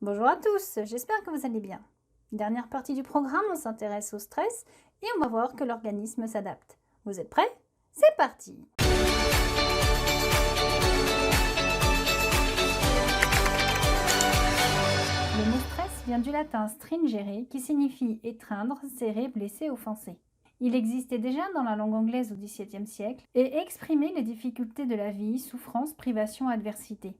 Bonjour à tous, j'espère que vous allez bien. Dernière partie du programme, on s'intéresse au stress et on va voir que l'organisme s'adapte. Vous êtes prêts? C'est parti! Le mot stress vient du latin stringere qui signifie étreindre, serrer, blesser, offenser. Il existait déjà dans la langue anglaise au XVIIe siècle et exprimait les difficultés de la vie, souffrance, privation, adversité.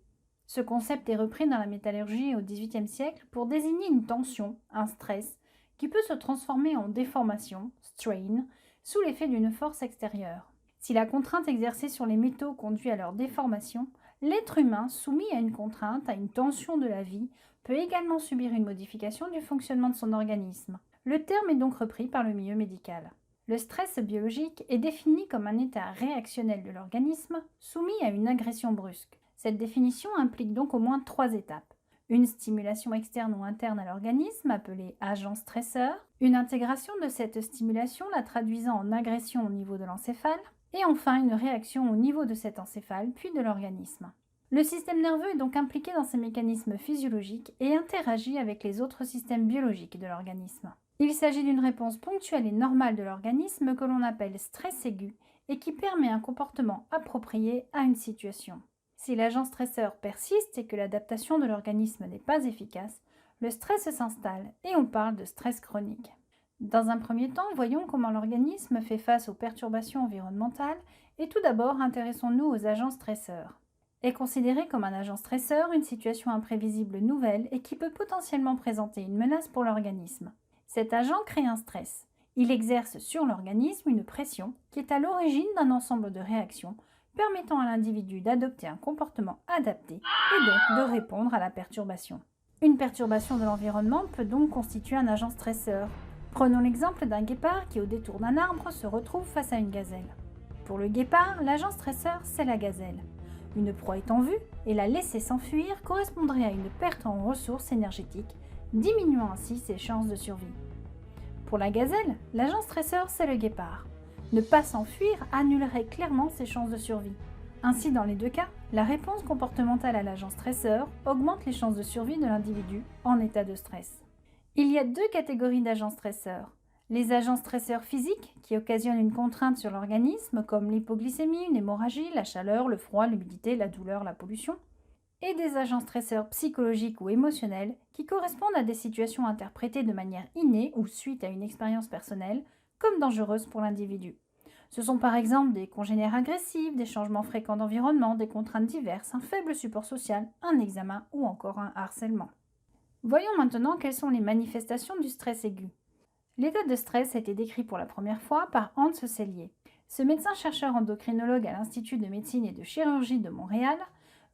Ce concept est repris dans la métallurgie au XVIIIe siècle pour désigner une tension, un stress, qui peut se transformer en déformation, strain, sous l'effet d'une force extérieure. Si la contrainte exercée sur les métaux conduit à leur déformation, l'être humain, soumis à une contrainte, à une tension de la vie, peut également subir une modification du fonctionnement de son organisme. Le terme est donc repris par le milieu médical. Le stress biologique est défini comme un état réactionnel de l'organisme soumis à une agression brusque. Cette définition implique donc au moins 3 étapes. Une stimulation externe ou interne à l'organisme, appelée agent stresseur, une intégration de cette stimulation la traduisant en agression au niveau de l'encéphale, et enfin une réaction au niveau de cet encéphale puis de l'organisme. Le système nerveux est donc impliqué dans ces mécanismes physiologiques et interagit avec les autres systèmes biologiques de l'organisme. Il s'agit d'une réponse ponctuelle et normale de l'organisme que l'on appelle stress aigu et qui permet un comportement approprié à une situation. Si l'agent stresseur persiste et que l'adaptation de l'organisme n'est pas efficace, le stress s'installe et on parle de stress chronique. Dans un premier temps, voyons comment l'organisme fait face aux perturbations environnementales et tout d'abord intéressons-nous aux agents stresseurs. Est considéré comme un agent stresseur une situation imprévisible nouvelle et qui peut potentiellement présenter une menace pour l'organisme. Cet agent crée un stress. Il exerce sur l'organisme une pression qui est à l'origine d'un ensemble de réactions permettant à l'individu d'adopter un comportement adapté et donc de répondre à la perturbation. Une perturbation de l'environnement peut donc constituer un agent stresseur. Prenons l'exemple d'un guépard qui, au détour d'un arbre, se retrouve face à une gazelle. Pour le guépard, l'agent stresseur, c'est la gazelle. Une proie est en vue et la laisser s'enfuir correspondrait à une perte en ressources énergétiques, diminuant ainsi ses chances de survie. Pour la gazelle, l'agent stresseur, c'est le guépard. Ne pas s'enfuir annulerait clairement ses chances de survie. Ainsi, dans les deux cas, la réponse comportementale à l'agent stresseur augmente les chances de survie de l'individu en état de stress. Il y a 2 catégories d'agents stresseurs. Les agents stresseurs physiques, qui occasionnent une contrainte sur l'organisme, comme l'hypoglycémie, une hémorragie, la chaleur, le froid, l'humidité, la douleur, la pollution, et des agents stresseurs psychologiques ou émotionnels, qui correspondent à des situations interprétées de manière innée ou suite à une expérience personnelle, comme dangereuses pour l'individu. Ce sont par exemple des congénères agressifs, des changements fréquents d'environnement, des contraintes diverses, un faible support social, un examen ou encore un harcèlement. Voyons maintenant quelles sont les manifestations du stress aigu. L'état de stress a été décrit pour la première fois par Hans Selye. Ce médecin-chercheur endocrinologue à l'Institut de médecine et de chirurgie de Montréal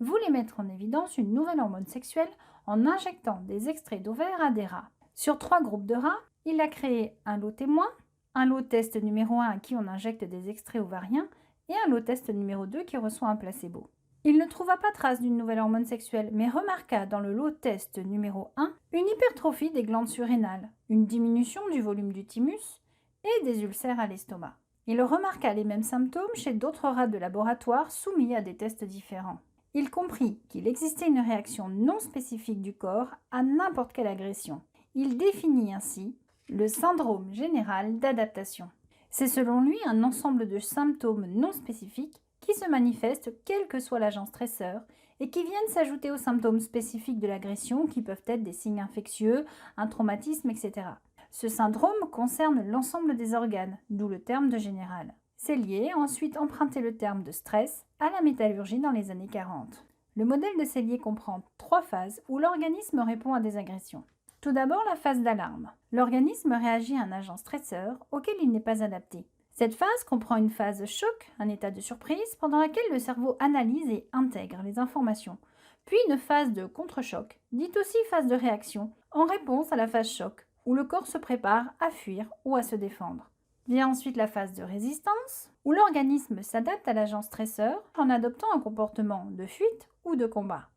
voulait mettre en évidence une nouvelle hormone sexuelle en injectant des extraits d'ovaires à des rats. Sur 3 groupes de rats, il a créé un lot témoin, un lot test numéro 1 à qui on injecte des extraits ovariens et un lot test numéro 2 qui reçoit un placebo. Il ne trouva pas trace d'une nouvelle hormone sexuelle, mais remarqua dans le lot test numéro 1 une hypertrophie des glandes surrénales, une diminution du volume du thymus et des ulcères à l'estomac. Il remarqua les mêmes symptômes chez d'autres rats de laboratoire soumis à des tests différents. Il comprit qu'il existait une réaction non spécifique du corps à n'importe quelle agression. Il définit ainsi le syndrome général d'adaptation. C'est selon lui un ensemble de symptômes non spécifiques qui se manifestent quel que soit l'agent stresseur et qui viennent s'ajouter aux symptômes spécifiques de l'agression qui peuvent être des signes infectieux, un traumatisme, etc. Ce syndrome concerne l'ensemble des organes, d'où le terme de général. Selye a ensuite emprunté le terme de stress à la métallurgie dans les années 40. Le modèle de Selye comprend 3 phases où l'organisme répond à des agressions. Tout d'abord, la phase d'alarme. L'organisme réagit à un agent stresseur auquel il n'est pas adapté. Cette phase comprend une phase choc, un état de surprise, pendant laquelle le cerveau analyse et intègre les informations, puis une phase de contre-choc, dite aussi phase de réaction, en réponse à la phase choc, où le corps se prépare à fuir ou à se défendre. Vient ensuite la phase de résistance, où l'organisme s'adapte à l'agent stresseur en adoptant un comportement de fuite ou de combat.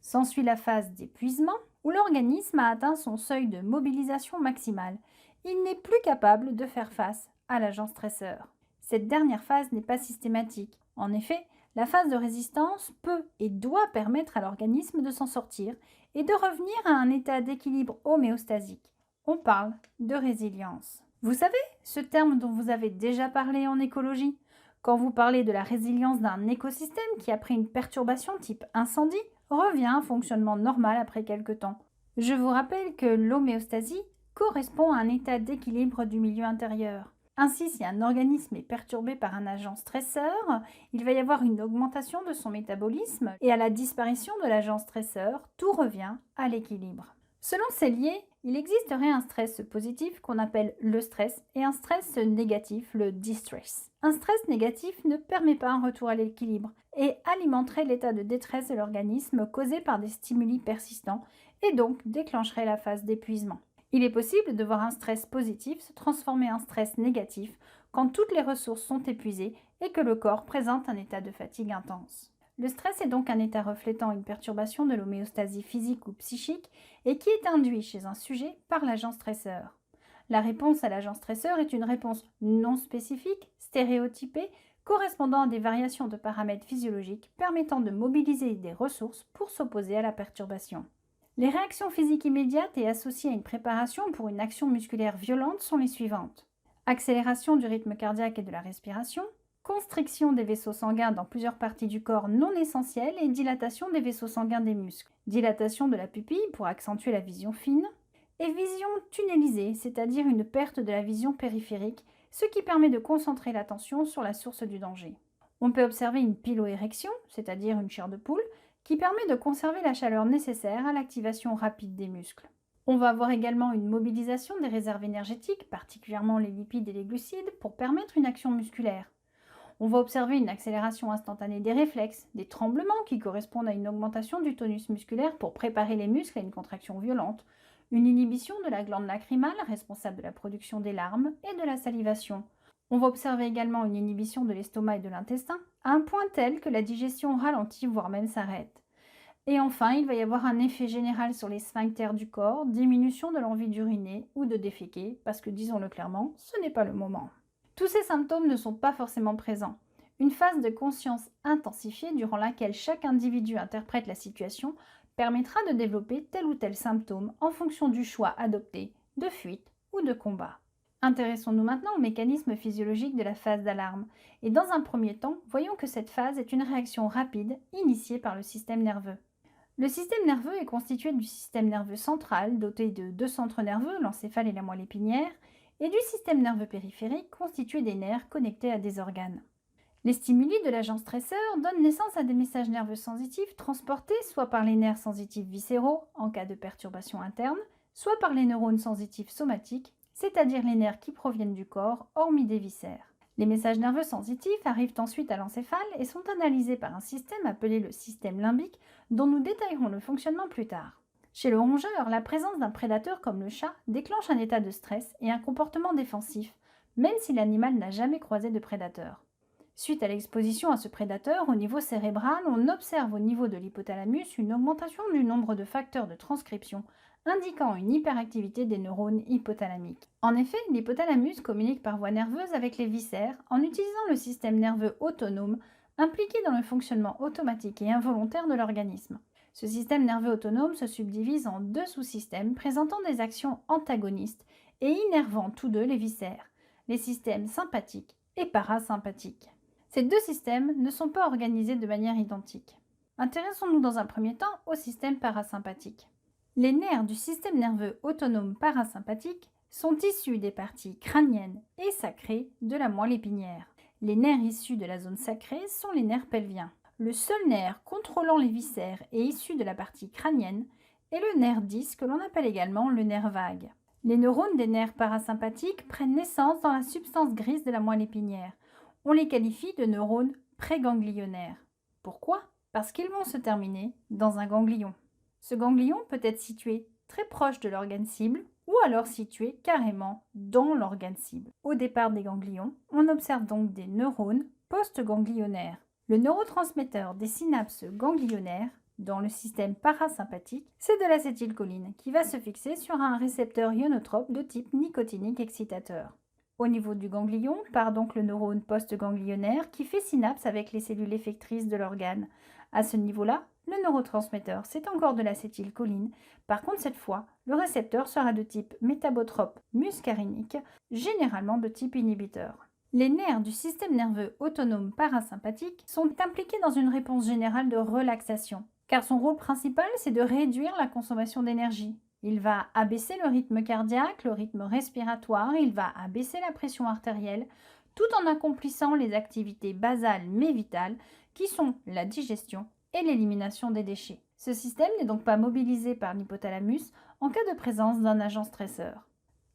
S'ensuit la phase d'épuisement, où l'organisme a atteint son seuil de mobilisation maximale. Il n'est plus capable de faire face à l'agent stresseur. Cette dernière phase n'est pas systématique. En effet, La phase de résistance peut et doit permettre à l'organisme de s'en sortir et de revenir à un état d'équilibre homéostasique. On parle de résilience. Vous savez, ce terme dont vous avez déjà parlé en écologie, quand vous parlez de la résilience d'un écosystème qui, après une perturbation type incendie, revient à un fonctionnement normal après quelque temps. Je vous rappelle que l'homéostasie correspond à un état d'équilibre du milieu intérieur. Ainsi, si un organisme est perturbé par un agent stresseur, il va y avoir une augmentation de son métabolisme et à la disparition de l'agent stresseur, tout revient à l'équilibre. Selon Sellier, il existerait un stress positif qu'on appelle le stress et un stress négatif, le distress. Un stress négatif ne permet pas un retour à l'équilibre et alimenterait l'état de détresse de l'organisme causé par des stimuli persistants et donc déclencherait la phase d'épuisement. Il est possible de voir un stress positif se transformer en stress négatif quand toutes les ressources sont épuisées et que le corps présente un état de fatigue intense. Le stress est donc un état reflétant une perturbation de l'homéostasie physique ou psychique et qui est induit chez un sujet par l'agent stresseur. La réponse à l'agent stresseur est une réponse non spécifique, stéréotypée, correspondant à des variations de paramètres physiologiques permettant de mobiliser des ressources pour s'opposer à la perturbation. Les réactions physiques immédiates et associées à une préparation pour une action musculaire violente sont les suivantes. Accélération du rythme cardiaque et de la respiration, constriction des vaisseaux sanguins dans plusieurs parties du corps non essentielles et dilatation des vaisseaux sanguins des muscles, dilatation de la pupille pour accentuer la vision fine, et vision tunnelisée, c'est-à-dire une perte de la vision périphérique, ce qui permet de concentrer l'attention sur la source du danger. On peut observer une piloérection, c'est-à-dire une chair de poule, qui permet de conserver la chaleur nécessaire à l'activation rapide des muscles. On va avoir également une mobilisation des réserves énergétiques, particulièrement les lipides et les glucides, pour permettre une action musculaire. On va observer une accélération instantanée des réflexes, des tremblements qui correspondent à une augmentation du tonus musculaire pour préparer les muscles à une contraction violente, une inhibition de la glande lacrymale responsable de la production des larmes et de la salivation. On va observer également une inhibition de l'estomac et de l'intestin, à un point tel que la digestion ralentit, voire même s'arrête. Et enfin, il va y avoir un effet général sur les sphincters du corps, diminution de l'envie d'uriner ou de déféquer, parce que disons-le clairement, ce n'est pas le moment. Tous ces symptômes ne sont pas forcément présents. Une phase de conscience intensifiée durant laquelle chaque individu interprète la situation permettra de développer tel ou tel symptôme en fonction du choix adopté de fuite ou de combat. Intéressons-nous maintenant au mécanisme physiologique de la phase d'alarme. Et dans un premier temps, voyons que cette phase est une réaction rapide initiée par le système nerveux. Le système nerveux est constitué du système nerveux central, doté de deux centres nerveux, l'encéphale et la moelle épinière, et du système nerveux périphérique, constitué des nerfs connectés à des organes. Les stimuli de l'agent stresseur donnent naissance à des messages nerveux sensitifs transportés soit par les nerfs sensitifs viscéraux en cas de perturbation interne, soit par les neurones sensitifs somatiques, c'est-à-dire les nerfs qui proviennent du corps, hormis des viscères. Les messages nerveux sensitifs arrivent ensuite à l'encéphale et sont analysés par un système appelé le système limbique, dont nous détaillerons le fonctionnement plus tard. Chez le rongeur, la présence d'un prédateur comme le chat déclenche un état de stress et un comportement défensif, même si l'animal n'a jamais croisé de prédateur. Suite à l'exposition à ce prédateur, au niveau cérébral, on observe au niveau de l'hypothalamus une augmentation du nombre de facteurs de transcription, indiquant une hyperactivité des neurones hypothalamiques. En effet, l'hypothalamus communique par voie nerveuse avec les viscères en utilisant le système nerveux autonome impliqué dans le fonctionnement automatique et involontaire de l'organisme. Ce système nerveux autonome se subdivise en deux sous-systèmes présentant des actions antagonistes et innervant tous deux les viscères, les systèmes sympathiques et parasympathiques. Ces deux systèmes ne sont pas organisés de manière identique. Intéressons-nous dans un premier temps au système parasympathique. Les nerfs du système nerveux autonome parasympathique sont issus des parties crâniennes et sacrées de la moelle épinière. Les nerfs issus de la zone sacrée sont les nerfs pelviens. Le seul nerf contrôlant les viscères et issu de la partie crânienne est le nerf 10 que l'on appelle également le nerf vague. Les neurones des nerfs parasympathiques prennent naissance dans la substance grise de la moelle épinière. On les qualifie de neurones préganglionnaires. Pourquoi ? Parce qu'ils vont se terminer dans un ganglion. Ce ganglion peut être situé très proche de l'organe cible ou alors situé carrément dans l'organe cible. Au départ des ganglions, on observe donc des neurones postganglionnaires. Le neurotransmetteur des synapses ganglionnaires dans le système parasympathique, c'est de l'acétylcholine qui va se fixer sur un récepteur ionotrope de type nicotinique excitateur. Au niveau du ganglion part donc le neurone postganglionnaire qui fait synapse avec les cellules effectrices de l'organe. À ce niveau-là, le neurotransmetteur, c'est encore de l'acétylcholine. Par contre, cette fois, le récepteur sera de type métabotrope muscarinique, généralement de type inhibiteur. Les nerfs du système nerveux autonome parasympathique sont impliqués dans une réponse générale de relaxation, car son rôle principal, c'est de réduire la consommation d'énergie. Il va abaisser le rythme cardiaque, le rythme respiratoire, il va abaisser la pression artérielle, tout en accomplissant les activités basales mais vitales qui sont la digestion et l'élimination des déchets. Ce système n'est donc pas mobilisé par l'hypothalamus en cas de présence d'un agent stresseur.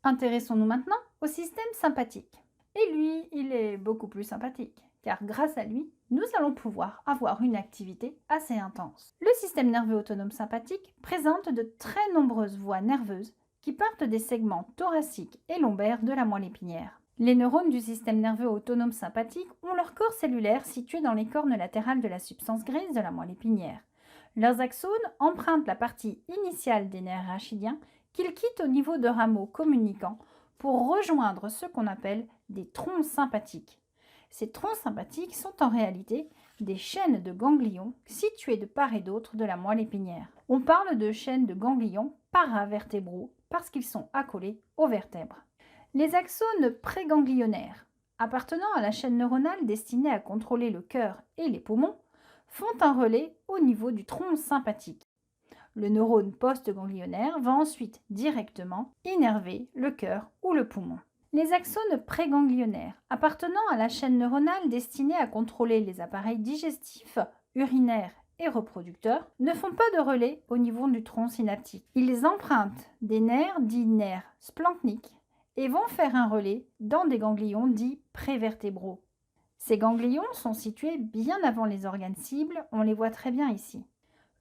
Intéressons-nous maintenant au système sympathique. Et lui, il est beaucoup plus sympathique, car grâce à lui, nous allons pouvoir avoir une activité assez intense. Le système nerveux autonome sympathique présente de très nombreuses voies nerveuses qui partent des segments thoraciques et lombaires de la moelle épinière. Les neurones du système nerveux autonome sympathique ont leur corps cellulaire situé dans les cornes latérales de la substance grise de la moelle épinière. Leurs axones empruntent la partie initiale des nerfs rachidiens qu'ils quittent au niveau de rameaux communicants pour rejoindre ce qu'on appelle des troncs sympathiques. Ces troncs sympathiques sont en réalité des chaînes de ganglions situées de part et d'autre de la moelle épinière. On parle de chaînes de ganglions paravertébraux parce qu'ils sont accolés aux vertèbres. Les axones préganglionnaires, appartenant à la chaîne neuronale destinée à contrôler le cœur et les poumons, font un relais au niveau du tronc sympathique. Le neurone postganglionnaire va ensuite directement innerver le cœur ou le poumon. Les axones préganglionnaires, appartenant à la chaîne neuronale destinée à contrôler les appareils digestifs, urinaires et reproducteurs, ne font pas de relais au niveau du tronc synaptique. Ils empruntent des nerfs dits nerfs splanchniques et vont faire un relais dans des ganglions dits prévertébraux. Ces ganglions sont situés bien avant les organes cibles, on les voit très bien ici.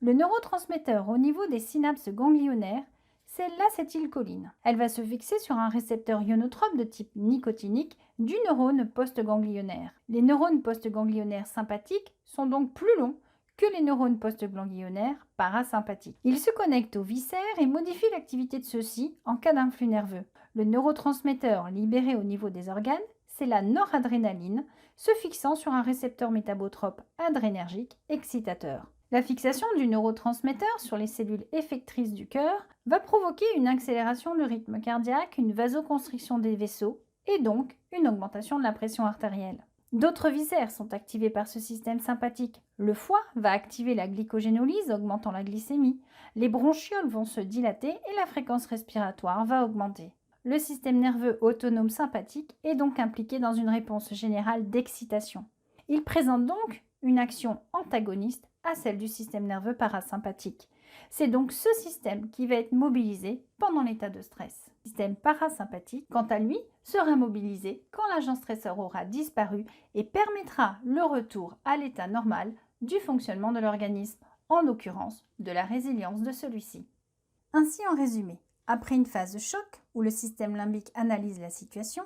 Le neurotransmetteur au niveau des synapses ganglionnaires, c'est l'acétylcholine. Elle va se fixer sur un récepteur ionotrope de type nicotinique du neurone postganglionnaire. Les neurones postganglionnaires sympathiques sont donc plus longs que les neurones postganglionnaires parasympathiques. Ils se connectent aux viscères et modifient l'activité de ceux-ci en cas d'influx nerveux. Le neurotransmetteur libéré au niveau des organes, c'est la noradrénaline, se fixant sur un récepteur métabotrope adrénergique excitateur. La fixation du neurotransmetteur sur les cellules effectrices du cœur va provoquer une accélération du rythme cardiaque, une vasoconstriction des vaisseaux et donc une augmentation de la pression artérielle. D'autres viscères sont activés par ce système sympathique. Le foie va activer la glycogénolyse, augmentant la glycémie. Les bronchioles vont se dilater et la fréquence respiratoire va augmenter. Le système nerveux autonome sympathique est donc impliqué dans une réponse générale d'excitation. Il présente donc une action antagoniste à celle du système nerveux parasympathique. C'est donc ce système qui va être mobilisé pendant l'état de stress. Le système parasympathique, quant à lui, sera mobilisé quand l'agent stresseur aura disparu et permettra le retour à l'état normal du fonctionnement de l'organisme, en l'occurrence de la résilience de celui-ci. Ainsi, en résumé, après une phase de choc où le système limbique analyse la situation,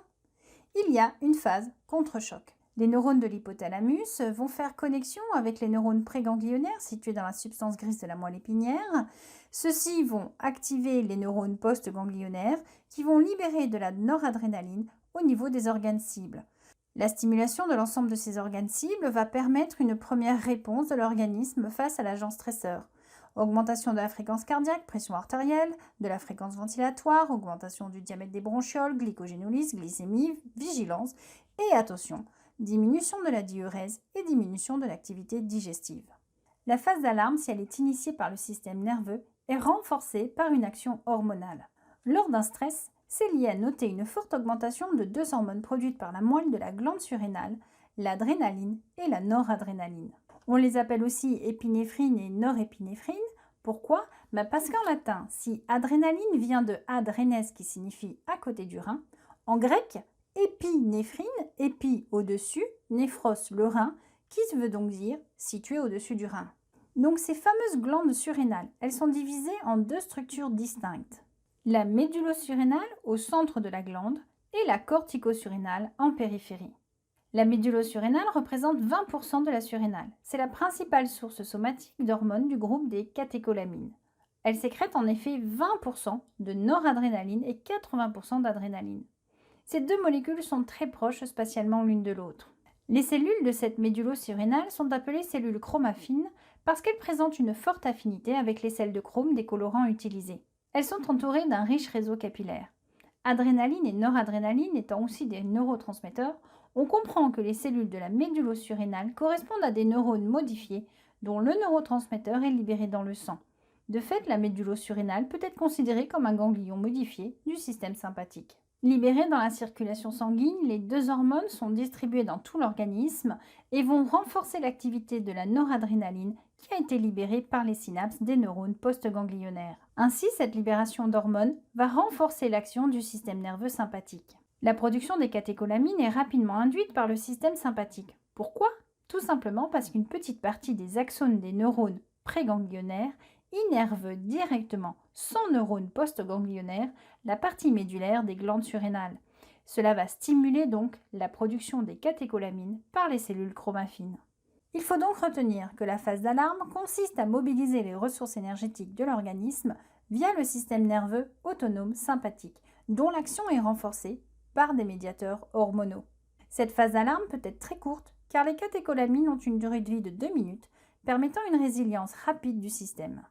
il y a une phase contre-choc. Les neurones de l'hypothalamus vont faire connexion avec les neurones préganglionnaires situés dans la substance grise de la moelle épinière. Ceux-ci vont activer les neurones postganglionnaires qui vont libérer de la noradrénaline au niveau des organes cibles. La stimulation de l'ensemble de ces organes cibles va permettre une première réponse de l'organisme face à l'agent stresseur. Augmentation de la fréquence cardiaque, pression artérielle, de la fréquence ventilatoire, augmentation du diamètre des bronchioles, glycogénolyse, glycémie, vigilance et attention, diminution de la diurèse et diminution de l'activité digestive. La phase d'alarme, si elle est initiée par le système nerveux, est renforcée par une action hormonale. Lors d'un stress, c'est lié à noter une forte augmentation de deux hormones produites par la moelle de la glande surrénale, l'adrénaline et la noradrénaline. On les appelle aussi épinéphrine et norépinéphrine. Pourquoi ? Parce qu'en latin, si adrénaline vient de adrenes qui signifie à côté du rein, en grec, épinéphrine, épi au-dessus, néphros le rein, qui veut donc dire situé au-dessus du rein. Donc ces fameuses glandes surrénales, elles sont divisées en deux structures distinctes. La médullosurrénale au centre de la glande et la corticosurrénale en périphérie. La médullosurrénale représente 20% de la surrénale. C'est la principale source somatique d'hormones du groupe des catécholamines. Elle sécrète en effet 20% de noradrénaline et 80% d'adrénaline. Ces deux molécules sont très proches spatialement l'une de l'autre. Les cellules de cette médulle surrénale sont appelées cellules chromaffines parce qu'elles présentent une forte affinité avec les sels de chrome des colorants utilisés. Elles sont entourées d'un riche réseau capillaire. Adrénaline et noradrénaline étant aussi des neurotransmetteurs, on comprend que les cellules de la médulle surrénale correspondent à des neurones modifiés dont le neurotransmetteur est libéré dans le sang. De fait, la médulle surrénale peut être considérée comme un ganglion modifié du système sympathique. Libérées dans la circulation sanguine, les deux hormones sont distribuées dans tout l'organisme et vont renforcer l'activité de la noradrénaline qui a été libérée par les synapses des neurones postganglionnaires. Ainsi, cette libération d'hormones va renforcer l'action du système nerveux sympathique. La production des catécholamines est rapidement induite par le système sympathique. Pourquoi ? Tout simplement parce qu'une petite partie des axones des neurones préganglionnaires innerve directement sans neurones postganglionnaires la partie médullaire des glandes surrénales. Cela va stimuler donc la production des catécholamines par les cellules chromaffines. Il faut donc retenir que la phase d'alarme consiste à mobiliser les ressources énergétiques de l'organisme via le système nerveux autonome sympathique, dont l'action est renforcée par des médiateurs hormonaux. Cette phase d'alarme peut être très courte car les catécholamines ont une durée de vie de 2 minutes, permettant une résilience rapide du système.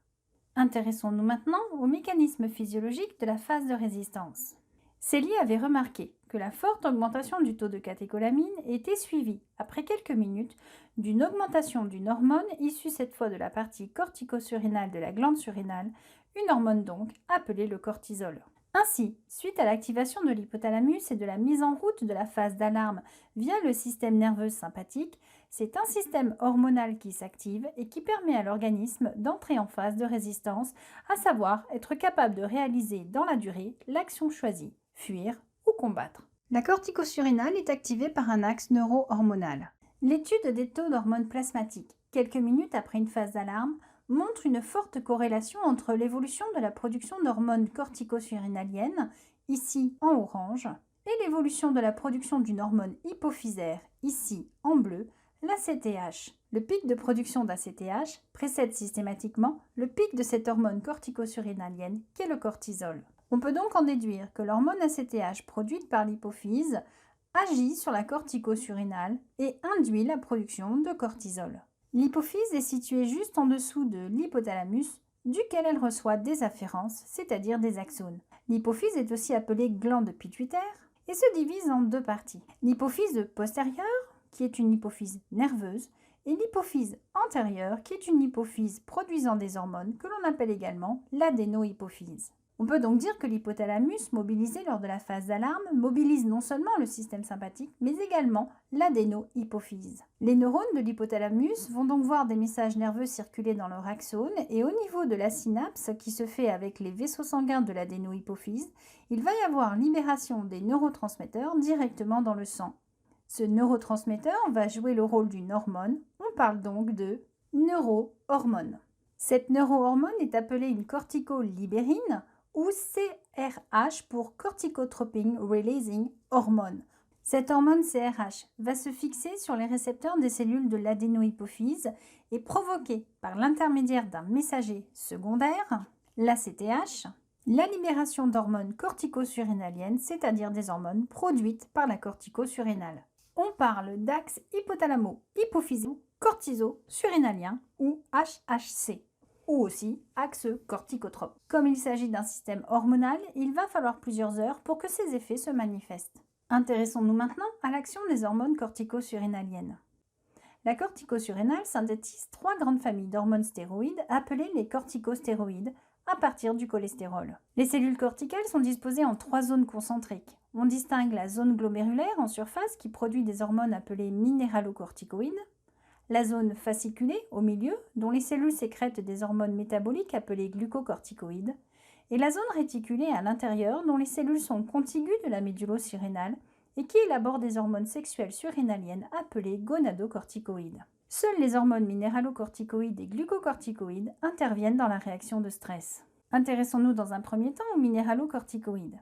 Intéressons-nous maintenant au mécanisme physiologique de la phase de résistance. Celli avait remarqué que la forte augmentation du taux de catécholamine était suivie, après quelques minutes, d'une augmentation d'une hormone issue cette fois de la partie corticosurrénale de la glande surrénale, une hormone donc appelée le cortisol. Ainsi, suite à l'activation de l'hypothalamus et de la mise en route de la phase d'alarme via le système nerveux sympathique, c'est un système hormonal qui s'active et qui permet à l'organisme d'entrer en phase de résistance, à savoir être capable de réaliser dans la durée l'action choisie, fuir ou combattre. La corticosurrénale est activée par un axe neuro-hormonal. L'étude des taux d'hormones plasmatiques, quelques minutes après une phase d'alarme, montre une forte corrélation entre l'évolution de la production d'hormones corticosurrénaliennes, ici en orange, et l'évolution de la production d'une hormone hypophysaire, ici en bleu, l'ACTH. Le pic de production d'ACTH précède systématiquement le pic de cette hormone corticosurrénalienne qu'est le cortisol. On peut donc en déduire que l'hormone ACTH produite par l'hypophyse agit sur la corticosurrénale et induit la production de cortisol. L'hypophyse est située juste en dessous de l'hypothalamus, duquel elle reçoit des afférences, c'est-à-dire des axones. L'hypophyse est aussi appelée glande pituitaire et se divise en deux parties. L'hypophyse postérieure, qui est une hypophyse nerveuse, et l'hypophyse antérieure, qui est une hypophyse produisant des hormones que l'on appelle également l'adénohypophyse. On peut donc dire que l'hypothalamus, mobilisé lors de la phase d'alarme, mobilise non seulement le système sympathique, mais également l'adénohypophyse. Les neurones de l'hypothalamus vont donc voir des messages nerveux circuler dans leur axone, et au niveau de la synapse, qui se fait avec les vaisseaux sanguins de l'adénohypophyse, il va y avoir libération des neurotransmetteurs directement dans le sang. Ce neurotransmetteur va jouer le rôle d'une hormone, on parle donc de neurohormone. Cette neurohormone est appelée une corticolibérine, ou CRH pour Corticotropin Releasing Hormone. Cette hormone CRH va se fixer sur les récepteurs des cellules de l'adénohypophyse et provoquer par l'intermédiaire d'un messager secondaire, l'ACTH, la libération d'hormones corticosurrénaliennes, c'est-à-dire des hormones produites par la corticosurrénale. On parle d'axe hypothalamo-hypophyso-cortiso-surrénalien ou HHC. Ou aussi axe corticotrope. Comme il s'agit d'un système hormonal, il va falloir plusieurs heures pour que ces effets se manifestent. Intéressons-nous maintenant à l'action des hormones corticosurrénaliennes. La corticosurrénale synthétise 3 grandes familles d'hormones stéroïdes appelées les corticostéroïdes à partir du cholestérol. Les cellules corticales sont disposées en 3 zones concentriques. On distingue la zone glomérulaire en surface qui produit des hormones appelées minéralocorticoïdes, la zone fasciculée au milieu, dont les cellules sécrètent des hormones métaboliques appelées glucocorticoïdes, et la zone réticulée à l'intérieur, dont les cellules sont contiguës de la médulosurrénale et qui élaborent des hormones sexuelles surrénaliennes appelées gonadocorticoïdes. Seules les hormones minéralocorticoïdes et glucocorticoïdes interviennent dans la réaction de stress. Intéressons-nous dans un premier temps aux minéralocorticoïdes.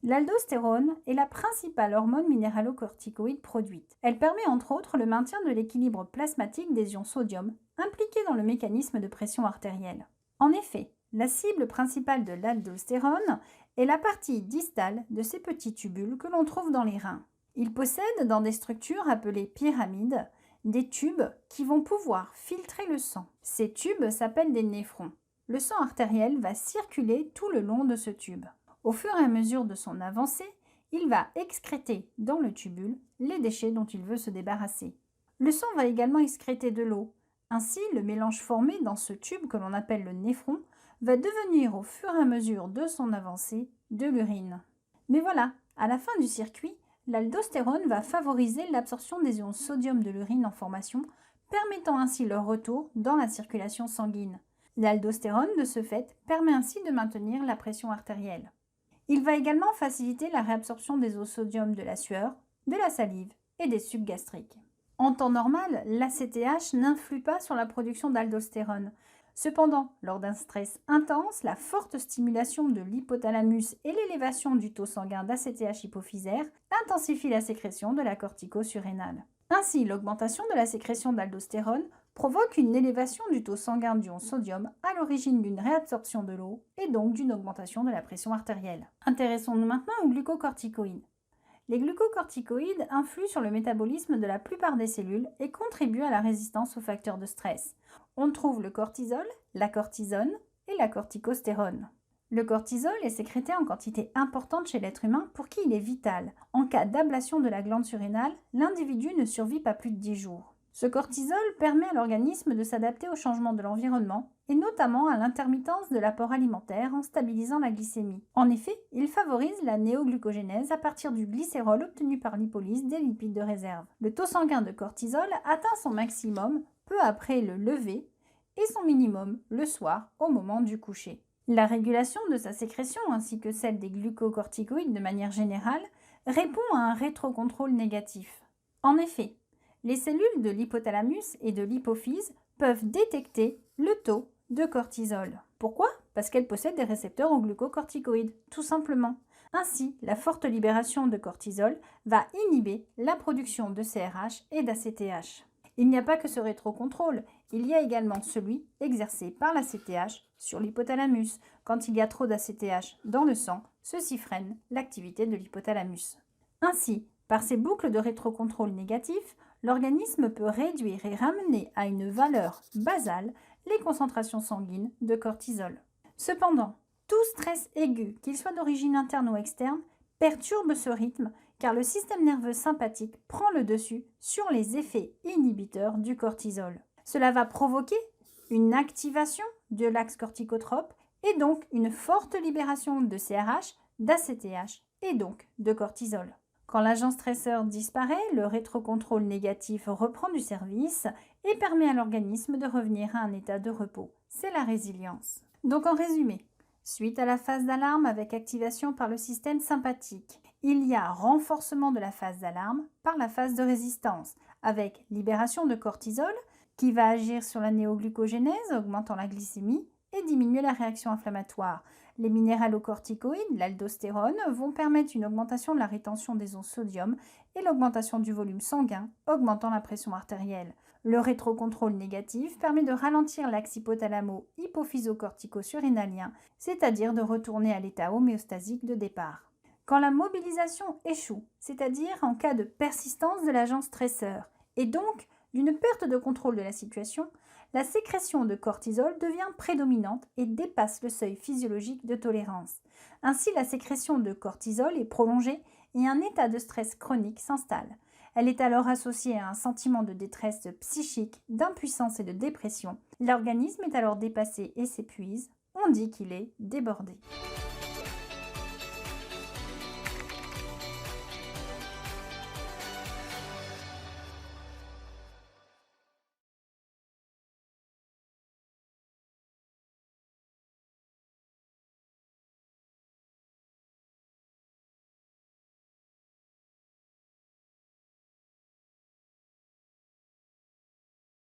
L'aldostérone est la principale hormone minéralocorticoïde produite. Elle permet entre autres le maintien de l'équilibre plasmatique des ions sodium impliqués dans le mécanisme de pression artérielle. En effet, La cible principale de l'aldostérone est la partie distale de ces petits tubules que l'on trouve dans les reins. Ils possèdent dans des structures appelées pyramides des tubes qui vont pouvoir filtrer le sang. Ces tubes s'appellent des néphrons. Le sang artériel va circuler tout le long de ce tube. Au fur et à mesure de son avancée, il va excréter dans le tubule les déchets dont il veut se débarrasser. Le sang va également excréter de l'eau. Ainsi, le mélange formé dans ce tube que l'on appelle le néphron va devenir au fur et à mesure de son avancée de l'urine. Mais voilà, à la fin du circuit, l'aldostérone va favoriser l'absorption des ions sodium de l'urine en formation, permettant ainsi leur retour dans la circulation sanguine. L'aldostérone, de ce fait, permet ainsi de maintenir la pression artérielle. Il va également faciliter la réabsorption des eaux sodium de la sueur, de la salive et des sucs gastriques. En temps normal, l'ACTH n'influe pas sur la production d'aldostérone. Cependant, lors d'un stress intense, la forte stimulation de l'hypothalamus et l'élévation du taux sanguin d'ACTH hypophysaire intensifient la sécrétion de la cortico-surrénale. Ainsi, l'augmentation de la sécrétion d'aldostérone provoque une élévation du taux sanguin d'ion sodium à l'origine d'une réabsorption de l'eau et donc d'une augmentation de la pression artérielle. Intéressons-nous maintenant aux glucocorticoïdes. Les glucocorticoïdes influent sur le métabolisme de la plupart des cellules et contribuent à la résistance aux facteurs de stress. On trouve le cortisol, la cortisone et la corticostérone. Le cortisol est sécrété en quantité importante chez l'être humain pour qui il est vital. En cas d'ablation de la glande surrénale, l'individu ne survit pas plus de 10 jours. Ce cortisol permet à l'organisme de s'adapter au changement de l'environnement et notamment à l'intermittence de l'apport alimentaire en stabilisant la glycémie. En effet, il favorise la néoglucogénèse à partir du glycérol obtenu par lipolyse des lipides de réserve. Le taux sanguin de cortisol atteint son maximum peu après le lever et son minimum le soir au moment du coucher. La régulation de sa sécrétion ainsi que celle des glucocorticoïdes de manière générale répond à un rétrocontrôle négatif. En effet, les cellules de l'hypothalamus et de l'hypophyse peuvent détecter le taux de cortisol. Pourquoi? Parce qu'elles possèdent des récepteurs aux glucocorticoïdes, tout simplement. Ainsi, la forte libération de cortisol va inhiber la production de CRH et d'ACTH. Il n'y a pas que ce rétrocontrôle, il y a également celui exercé par l'ACTH sur l'hypothalamus. Quand il y a trop d'ACTH dans le sang, ceci freine l'activité de l'hypothalamus. Ainsi, par ces boucles de rétrocontrôle négatif, l'organisme peut réduire et ramener à une valeur basale les concentrations sanguines de cortisol. Cependant, tout stress aigu, qu'il soit d'origine interne ou externe, perturbe ce rythme car le système nerveux sympathique prend le dessus sur les effets inhibiteurs du cortisol. Cela va provoquer une activation de l'axe corticotrope et donc une forte libération de CRH, d'ACTH et donc de cortisol. Quand l'agent stresseur disparaît, le rétrocontrôle négatif reprend du service et permet à l'organisme de revenir à un état de repos. C'est la résilience. Donc en résumé, suite à la phase d'alarme avec activation par le système sympathique, il y a renforcement de la phase d'alarme par la phase de résistance avec libération de cortisol qui va agir sur la néoglucogénèse, augmentant la glycémie et diminuer la réaction inflammatoire. Les minéralocorticoïdes, l'aldostérone, vont permettre une augmentation de la rétention des ions sodium et l'augmentation du volume sanguin, augmentant la pression artérielle. Le rétrocontrôle négatif permet de ralentir l'axe hypothalamo-hypophysocortico-surrénalien, c'est-à-dire de retourner à l'état homéostasique de départ. Quand la mobilisation échoue, c'est-à-dire en cas de persistance de l'agent stresseur, et donc d'une perte de contrôle de la situation, la sécrétion de cortisol devient prédominante et dépasse le seuil physiologique de tolérance. Ainsi, la sécrétion de cortisol est prolongée et un état de stress chronique s'installe. Elle est alors associée à un sentiment de détresse psychique, d'impuissance et de dépression. L'organisme est alors dépassé et s'épuise. On dit qu'il est débordé.